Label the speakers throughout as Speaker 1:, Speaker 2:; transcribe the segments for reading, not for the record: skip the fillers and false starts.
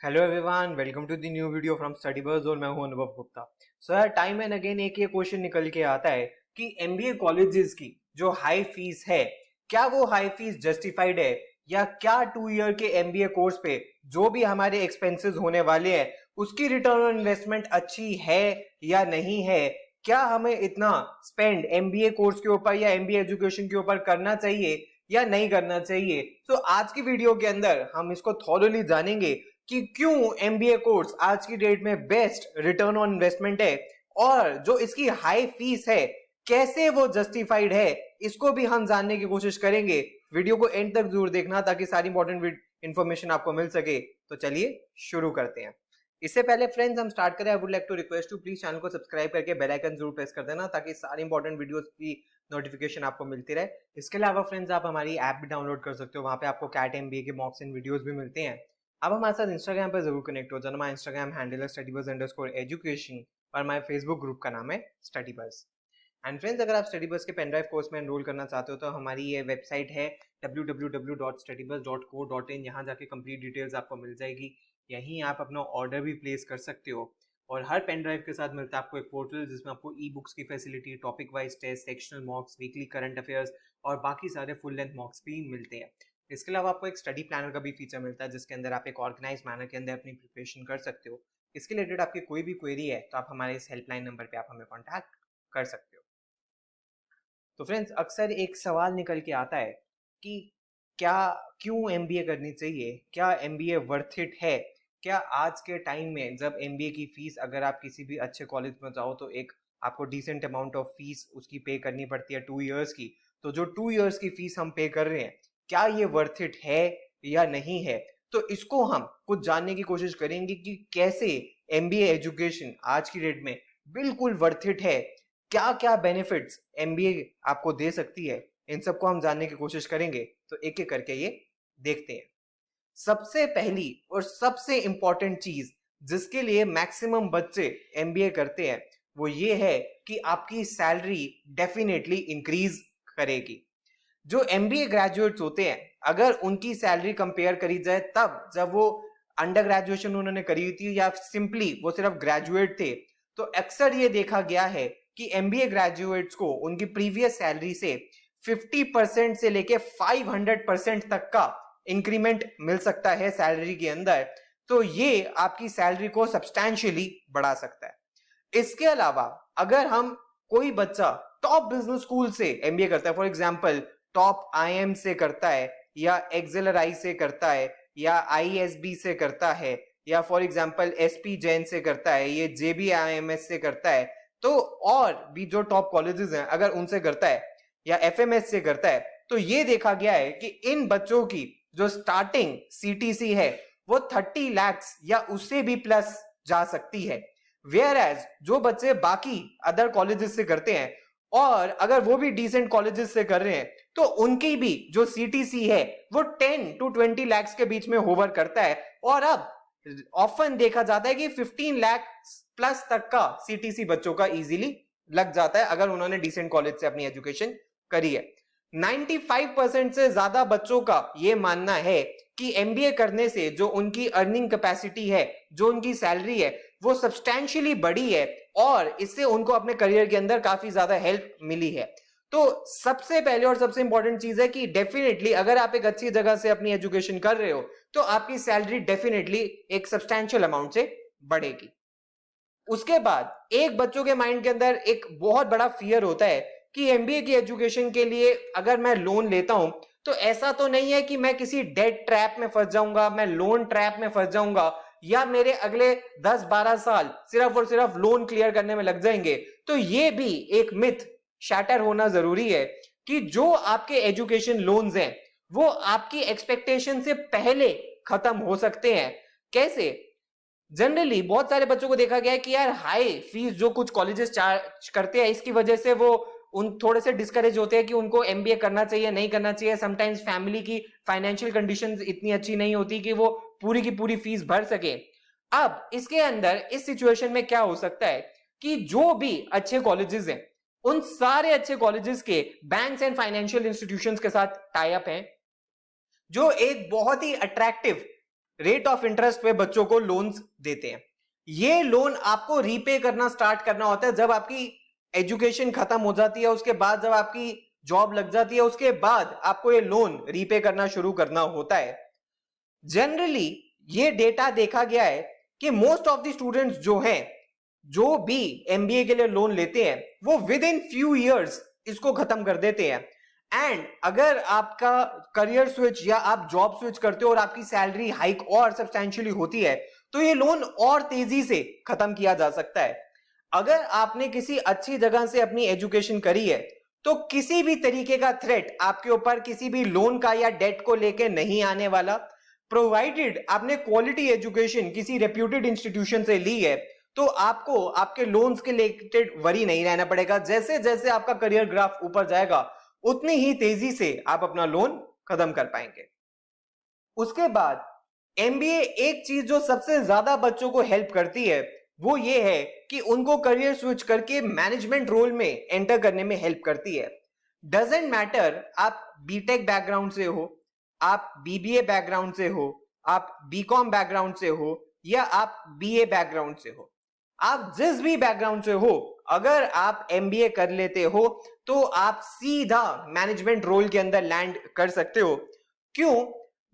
Speaker 1: Hello everyone, welcome to the new video from study buzz और मैं हूं अनुभव गुप्ता। सो यार, टाइम एंड अगेन एक ये क्वेश्चन निकल के आता है कि एमबीए कॉलेजेस की जो हाई फीस है, क्या वो हाई फीस जस्टिफाइड है, या क्या 2 ईयर के एमबीए कोर्स पे जो भी हमारे एक्सपेंसेस होने वाले हैं उसकी रिटर्न ऑन इन्वेस्टमेंट अच्छी है या नहीं है। क्या हमें इतना स्पेंड एमबीए कोर्स के ऊपर या एमबीए एजुकेशन के ऊपर करना चाहिए या नहीं करना चाहिए। तो आज की वीडियो के अंदर हम इसको थॉरोली जानेंगे कि क्यों एमबीए कोर्स आज की डेट में बेस्ट रिटर्न ऑन इन्वेस्टमेंट है, और जो इसकी हाई फीस है कैसे वो जस्टिफाइड है, इसको भी हम जानने की कोशिश करेंगे। वीडियो को एंड तक जरूर देखना ताकि सारी इंपॉर्टेंट इंफॉर्मेशन आपको मिल सके। तो चलिए शुरू करते हैं। इससे पहले फ्रेंड्स हम स्टार्ट करें, I would like to request to please channel को सब्सक्राइब करके बेल आइकन जरूर प्रेस कर देना ताकि सारी इंपॉर्टेंट वीडियोस की नोटिफिकेशन आपको मिलती रहे। इसके अलावा फ्रेंड्स आप हमारी ऐप भी डाउनलोड कर सकते हो, वहां पे आपको कैट एमबीए के मॉक्स एंड वीडियोस भी मिलते हैं। आप हमारे साथ इंस्टाग्राम पर जरूर कनेक्ट हो जाना। हमारा इंस्टाग्राम हैंडल है studyBuzz_education और हमारे फेसबुक ग्रुप का नाम है स्टडी बस। एंड फ्रेंड्स, अगर आप स्टडी बस के पेन ड्राइव कोर्स में एनरोल करना चाहते हो तो हमारी ये वेबसाइट है www.studybuzz.co.in। यहाँ जाके कंप्लीट डिटेल्स आपको मिल जाएगी। यहीं आप अपना ऑर्डर भी प्लेस कर सकते हो। और हर पेन ड्राइव के साथ मिलता है आपको एक पोर्टल जिसमें आपको ई बुक्स की facility, topic wise test, sectional mocks, weekly current affairs और बाकी सारे फुल लेंथ मॉक्स भी मिलते हैं। इसके अलावा आपको एक स्टडी प्लानर का भी फीचर मिलता है जिसके अंदर आप एक ऑर्गेनाइज मैनर के अंदर अपनी प्रिपरेशन कर सकते हो। इसके रिलेटेड आपकी कोई भी क्वेरी है तो आप हमारे इस हेल्पलाइन नंबर पे आप हमें कॉन्टैक्ट कर सकते हो। तो फ्रेंड्स, अक्सर एक सवाल निकल के आता है कि क्या क्यों एमबीए करनी चाहिए, क्या एमबीए वर्थ इट है। क्या आज के टाइम में जब एमबीए की फीस, अगर आप किसी भी अच्छे कॉलेज में जाओ तो एक आपको डिसेंट अमाउंट ऑफ फीस उसकी पे करनी पड़ती है 2 ईयर्स की। तो जो 2 ईयर्स की फीस हम पे कर रहे हैं, क्या ये वर्थ इट है या नहीं है। तो इसको हम कुछ जानने की कोशिश करेंगे कि कैसे एमबीए एजुकेशन आज की डेट में बिल्कुल वर्थ इट है, क्या क्या बेनिफिट्स एमबीए आपको दे सकती है। इन सबको हम जानने की कोशिश करेंगे। तो एक एक करके ये देखते हैं। सबसे पहली और सबसे इंपॉर्टेंट चीज जिसके लिए मैक्सिमम बच्चे एमबीए करते हैं वो ये है कि आपकी सैलरी डेफिनेटली इंक्रीज करेगी। जो एमबीए ग्रेजुएट्स होते हैं, अगर उनकी सैलरी कंपेयर करी जाए तब जब वो अंडर ग्रेजुएशन उन्होंने करी थी या सिंपली वो सिर्फ ग्रेजुएट थे, तो अक्सर ये देखा गया है कि एमबीए ग्रेजुएट्स को उनकी प्रीवियस सैलरी से 50% से लेके 500% तक का इंक्रीमेंट मिल सकता है सैलरी के अंदर। तो ये आपकी सैलरी को सब्सटैंशियली बढ़ा सकता है। इसके अलावा अगर हम कोई बच्चा टॉप बिजनेस स्कूल से एमबीए करता है, फॉर एग्जांपल टॉप आईएम से करता है या एक्सेलराई से करता है या आईएसबी से करता है या फॉर एग्जांपल एसपी जैन से करता है, ये जेबीआईएमएस से करता है, तो और भी जो टॉप कॉलेजेस हैं अगर उनसे करता है या एफएमएस से करता है, तो ये देखा गया है कि इन बच्चों की जो स्टार्टिंग सीटीसी है वो 30 लाख या उससे भी प्लस जा सकती है। वेयर एज जो बच्चे बाकी अदर कॉलेजेस से करते हैं और अगर वो भी डिसेंट कॉलेजेस से कर रहे हैं तो उनकी भी जो सीटीसी है वो 10 to 20 लाख के बीच में होवर करता है। और अब ऑफन देखा जाता है कि 15 लाख प्लस तक का सीटीसी बच्चों का इजीली लग जाता है अगर उन्होंने डिसेंट कॉलेज से अपनी एजुकेशन करी है। 95% से ज्यादा बच्चों का यह मानना है कि एमबीए करने से जो उनकी अर्निंग कैपेसिटी है, जो उनकी सैलरी है, वो सब्सटैंशियली बढ़ी है और इससे उनको अपने करियर के अंदर काफी ज्यादा हेल्प मिली है। तो सबसे पहले और सबसे इंपॉर्टेंट चीज है कि डेफिनेटली अगर आप एक अच्छी जगह से अपनी एजुकेशन कर रहे हो तो आपकी सैलरी डेफिनेटली एक सब्सटैंशियल अमाउंट से बढ़ेगी। उसके बाद एक बच्चों के माइंड के अंदर एक बहुत बड़ा फियर होता है कि एमबीए की एजुकेशन के लिए अगर मैं लोन लेता हूं तो ऐसा तो नहीं है कि मैं किसी डेट ट्रैप में फंस जाऊंगा, मैं लोन ट्रैप में फंस जाऊंगा या मेरे अगले 10-12 साल सिर्फ और सिर्फ लोन क्लियर करने में लग जाएंगे। तो ये भी एक मिथ शैटर होना जरूरी है कि जो आपके एजुकेशन लोन्स हैं वो आपकी एक्सपेक्टेशन से पहले खत्म हो सकते हैं। कैसे? जनरली बहुत सारे बच्चों को देखा गया है कि यार हाई फीस जो कुछ कॉलेजेस चार्ज करते हैं इसकी वजह से वो उन थोड़े से डिस्करेज होते हैं कि उनको एमबीए करना चाहिए नहीं करना चाहिए। समटाइम्स फैमिली की फाइनेंशियल कंडीशंस इतनी अच्छी नहीं होती कि वो पूरी की पूरी फीस भर सके। अब इसके अंदर इस सिचुएशन में क्या हो सकता है कि जो भी अच्छे कॉलेजेस हैं उन सारे अच्छे कॉलेजेस के बैंक्स एंड फाइनेंशियल इंस्टीट्यूशंस के साथ टाई अप हैं जो एक बहुत ही अट्रैक्टिव रेट ऑफ इंटरेस्ट पे बच्चों को लोन्स देते हैं। ये लोन आपको रीपे करना स्टार्ट करना होता है जब आपकी एजुकेशन खत्म हो जाती है, उसके बाद जब आपकी जॉब लग जाती है, उसके बाद आपको ये लोन रीपे करना शुरू करना होता है। जनरली ये डेटा देखा गया है कि मोस्ट ऑफ द स्टूडेंट्स जो हैं, जो भी एमबीए के लिए लोन लेते हैं, वो विद इन फ्यू इयर्स इसको खत्म कर देते हैं। एंड अगर आपका करियर स्विच या आप जॉब स्विच करते हो और आपकी सैलरी हाइक और सब्सटेंशियली होती है, तो ये लोन और तेजी से खत्म किया जा सकता है। अगर आपने किसी अच्छी जगह से अपनी एजुकेशन करी है, तो किसी भी तरीके का थ्रेट आपके ऊपर किसी भी लोन का या डेट को लेके नहीं आने वाला, प्रोवाइडेड आपने क्वालिटी एजुकेशन किसी रेप्यूटेड इंस्टीट्यूशन से ली है, तो आपको आपके लोन्स के रिलेटेड वरी नहीं रहना पड़ेगा। जैसे जैसे आपका करियर ग्राफ ऊपर जाएगा, उतनी ही तेजी से आप अपना लोन खत्म कर पाएंगे। उसके बाद एमबीए एक चीज जो सबसे ज्यादा बच्चों को हेल्प करती है, वो ये है कि उनको करियर स्विच करके मैनेजमेंट रोल में एंटर करने में हेल्प करती है। डजेंट मैटर आप बीटेक बैकग्राउंड से हो, आप बीबीए बैकग्राउंड से हो, आप बीकॉम बैकग्राउंड से हो, या आप बीए बैकग्राउंड से हो, आप जिस भी बैकग्राउंड से हो, अगर आप एमबीए कर लेते हो तो आप सीधा मैनेजमेंट रोल के अंदर लैंड कर सकते हो। क्यों?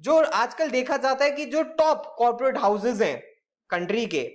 Speaker 1: जो आजकल देखा जाता है कि जो टॉप कॉर्पोरेट हाउसेस हैं कंट्री के,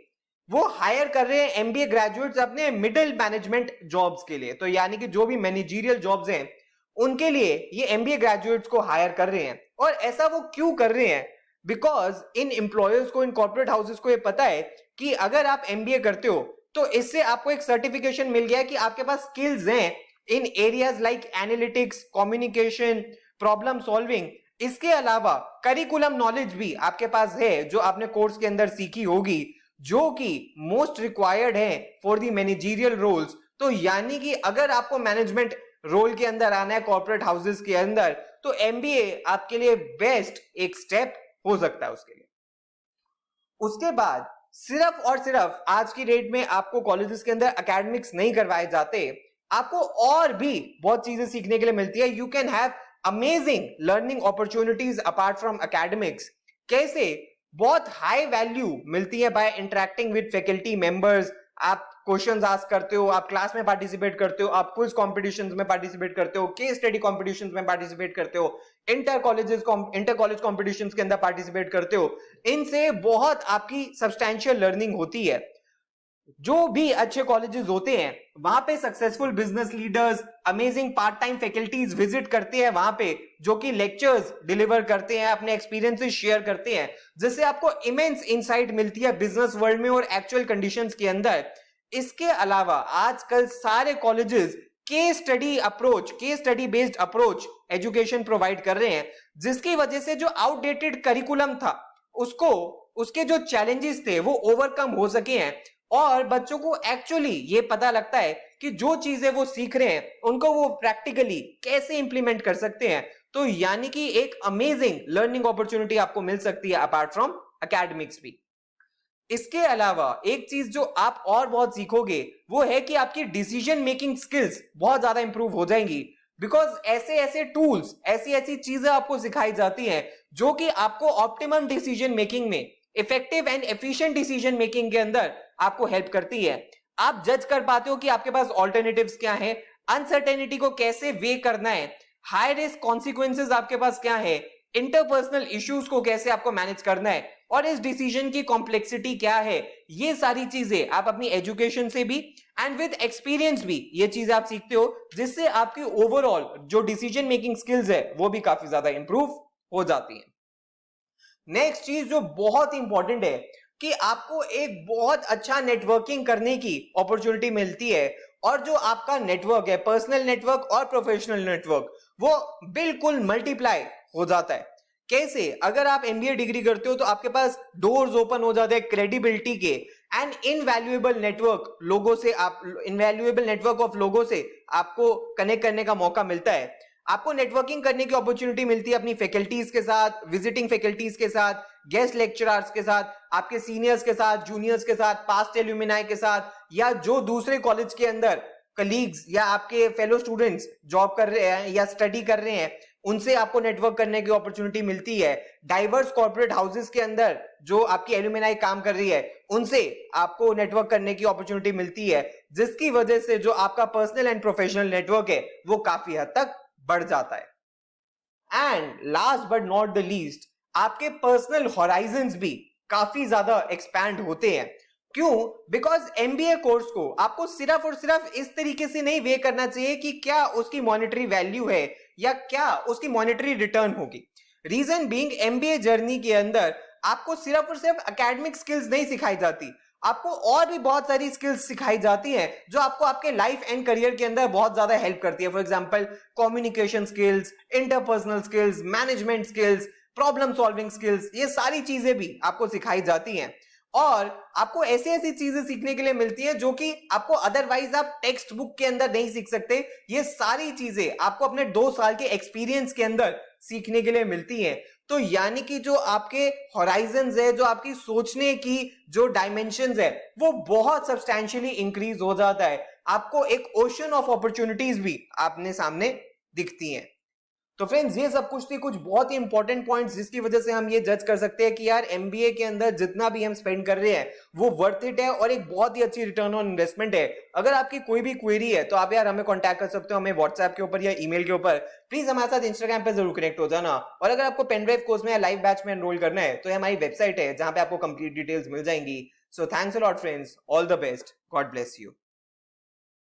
Speaker 1: वो हायर कर रहे हैं एमबीए ग्रेजुएट्स अपने मिडिल मैनेजमेंट जॉब्स के लिए। तो यानी कि जो भी मैनेजरियल जॉब्स हैं, उनके लिए ये एमबीए ग्रेजुएट्स को हायर कर रहे हैं। और ऐसा वो क्यों कर रहे हैं? बिकॉज इन एम्प्लॉयर्स को, इन कॉर्पोरेट हाउसेस को ये पता है कि अगर आप एमबीए करते हो तो इससे आपको एक सर्टिफिकेशन मिल गया कि आपके पास स्किल्स हैं in areas like analytics, communication, problem solving. इसके अलावा करिकुलम नॉलेज भी आपके पास है जो आपने कोर्स के अंदर सीखी होगी, जो कि मोस्ट रिक्वायर्ड है फॉर द मैनेजरियल रोल्स। तो यानी कि अगर आपको मैनेजमेंट रोल के अंदर आना है कॉर्पोरेट हाउसेस के अंदर, तो एमबीए आपके लिए बेस्ट एक स्टेप हो सकता है उसके लिए। उसके बाद सिर्फ और सिर्फ आज की डेट में आपको कॉलेजेस के अंदर एकेडमिक्स नहीं करवाए जाते, आपको और भी बहुत चीजें सीखने के लिए मिलती है। You can have amazing learning opportunities apart from academics. कैसे? बहुत हाई वैल्यू मिलती है by interacting with faculty members. आप क्वेश्चंस आस्क करते हो, आप क्लास में पार्टिसिपेट करते हो, आप क्विज कॉम्पिटिशंस में पार्टिसिपेट करते हो, केस स्टडी कॉम्पिटिशंस में पार्टिसिपेट करते हो, इंटर कॉलेज कॉम्पिटिशंस के अंदर पार्टिसिपेट करते हो। इनसे बहुत आपकी सब्सटैंशियल लर्निंग होती है। जो भी अच्छे कॉलेजेस होते हैं, वहां पे successful business leaders, amazing part time faculties visit करते हैं वहां पे, जो कि लेक्चर्स डिलीवर करते हैं, अपने एक्सपीरियंसेस शेयर करते हैं, जिससे आपको इमेंस इंसाइट मिलती है बिजनेस वर्ल्ड में और एक्चुअल कंडीशंस के अंदर। इसके अलावा आजकल सारे colleges case study based approach education provide कर रहे हैं, जिसकी वजह से जो आउटडेटेड करिकुलम था, उसके जो चैलेंजेस थे वो ओवरकम हो सके हैं, और बच्चों को एक्चुअली ये पता लगता है कि जो चीजें वो सीख रहे हैं उनको वो प्रैक्टिकली कैसे इंप्लीमेंट कर सकते हैं। तो यानी कि एक अमेजिंग लर्निंग अपॉर्चुनिटी आपको मिल सकती है अपार्ट फ्रॉम एकेडमिक्स भी। इसके अलावा एक चीज जो आप और बहुत सीखोगे वो है कि आपकी डिसीजन मेकिंग स्किल्स बहुत ज्यादा इंप्रूव हो जाएंगी। बिकॉज ऐसे ऐसे टूल्स, ऐसी ऐसी चीजें आपको सिखाई जाती हैं जो कि आपको ऑप्टिमम डिसीजन मेकिंग में, effective and efficient decision making के अंदर आपको हेल्प करती है। आप जज कर पाते हो कि आपके पास ऑल्टरनेटिव्स क्या है, अनसर्टेनिटी को कैसे वे करना है, हाई रिस्क कॉन्सिक्वेंसेस आपके पास क्या है, इंटरपर्सनल इश्यूज को कैसे आपको मैनेज करना है, और इस डिसीजन की कॉम्प्लेक्सिटी क्या है। ये सारी चीजें आप अपनी एजुकेशन से भी एंड विद एक्सपीरियंस भी ये चीजें आप सीखते हो, जिससे आपकी ओवरऑल जो डिसीजन मेकिंग स्किल्स है वो भी काफी ज्यादा इंप्रूव हो जाती है। नेक्स्ट चीज जो बहुत इंपॉर्टेंट है कि आपको एक बहुत अच्छा नेटवर्किंग करने की अपॉर्चुनिटी मिलती है, और जो आपका नेटवर्क है, पर्सनल नेटवर्क और प्रोफेशनल नेटवर्क, वो बिल्कुल मल्टीप्लाई हो जाता है। कैसे? अगर आप एमबीए डिग्री करते हो तो आपके पास डोर्स ओपन हो जाते हैं क्रेडिबिलिटी के, एंड इनवैल्यूएबल नेटवर्क ऑफ लोगों से आपको कनेक्ट करने का मौका मिलता है। आपको नेटवर्किंग करने की अपॉर्चुनिटी मिलती है अपनी फैकल्टीज के साथ, विजिटिंग फैकल्टीज के साथ, गेस्ट लेक्चरर्स के साथ, आपके सीनियर्स के साथ, जूनियर्स के साथ, पास्ट एल्यूमिनाई के साथ, या जो दूसरे कॉलेज के अंदर कलीग्स या आपके फेलो स्टूडेंट्स जॉब कर रहे हैं या स्टडी कर रहे हैं, उनसे आपको नेटवर्क करने की अपॉर्चुनिटी मिलती है। डाइवर्स कॉर्पोरेट हाउसेस के अंदर जो आपकी एल्यूमिनाई काम कर रही है उनसे आपको नेटवर्क करने की अपॉर्चुनिटी मिलती है, जिसकी वजह से जो आपका पर्सनल एंड प्रोफेशनल नेटवर्क है वो काफी हद तक बढ़ जाता है। And last but not the least, आपके पर्सनल हॉराइजंस भी काफी ज्यादा एक्सपैंड होते हैं। क्यों? बिकॉज एमबीए कोर्स को आपको सिर्फ और सिर्फ इस तरीके से नहीं वे करना चाहिए कि क्या उसकी मॉनेटरी वैल्यू है या क्या उसकी मॉनेटरी रिटर्न होगी। रीजन बीइंग, एमबीए जर्नी के अंदर आपको सिर्फ और सिर्फ एकेडमिक स्किल्स नहीं सिखाई जाती, आपको और भी बहुत सारी स्किल्स सिखाई जाती हैं जो आपको आपके लाइफ एंड करियर के अंदर बहुत ज्यादा हेल्प करती है। For example communication skills, interpersonal skills, management skills, problem solving skills, ये सारी चीजें भी आपको सिखाई जाती हैं और आपको ऐसी ऐसी चीजें सीखने के लिए मिलती हैं जो कि आपको अदरवाइज आप टेक्स्ट बुक के अंदर नहीं सीख सकते। ये सारी चीजें आपको अपने 2 साल के एक्सपीरियंस के अंदर सीखने के लिए मिलती हैं। तो यानी कि जो आपके हॉराइजंस है, जो आपकी सोचने की जो डायमेंशंस है, वो बहुत सब्सटैंशियली इंक्रीज हो जाता है। आपको एक ओशन ऑफ अपॉर्चुनिटीज भी आपने सामने दिखती हैं। तो फ्रेंड्स, ये सब कुछ थी कुछ बहुत ही इंपॉर्टेंट पॉइंट्स जिसकी वजह से हम ये जज कर सकते हैं कि यार एमबीए के अंदर जितना भी हम स्पेंड कर रहे हैं वो वर्थ इट है और एक बहुत ही अच्छी रिटर्न ऑन इन्वेस्टमेंट है। अगर आपकी कोई भी क्वेरी है तो आप यार हमें कांटेक्ट कर सकते हो, हमें व्हाट्सएप के ऊपर या ईमेल के ऊपर। प्लीज हमारे साथ इंस्टाग्राम पे जरूर कनेक्ट हो जाना। और अगर आपको पेनड्राइव कोर्स में या लाइव बैच में एनरोल करना है तो हमारी वेबसाइट है जहां पे आपको कंप्लीट डिटेल्स मिल जाएंगी। So thanks a lot friends, all the best, God bless you.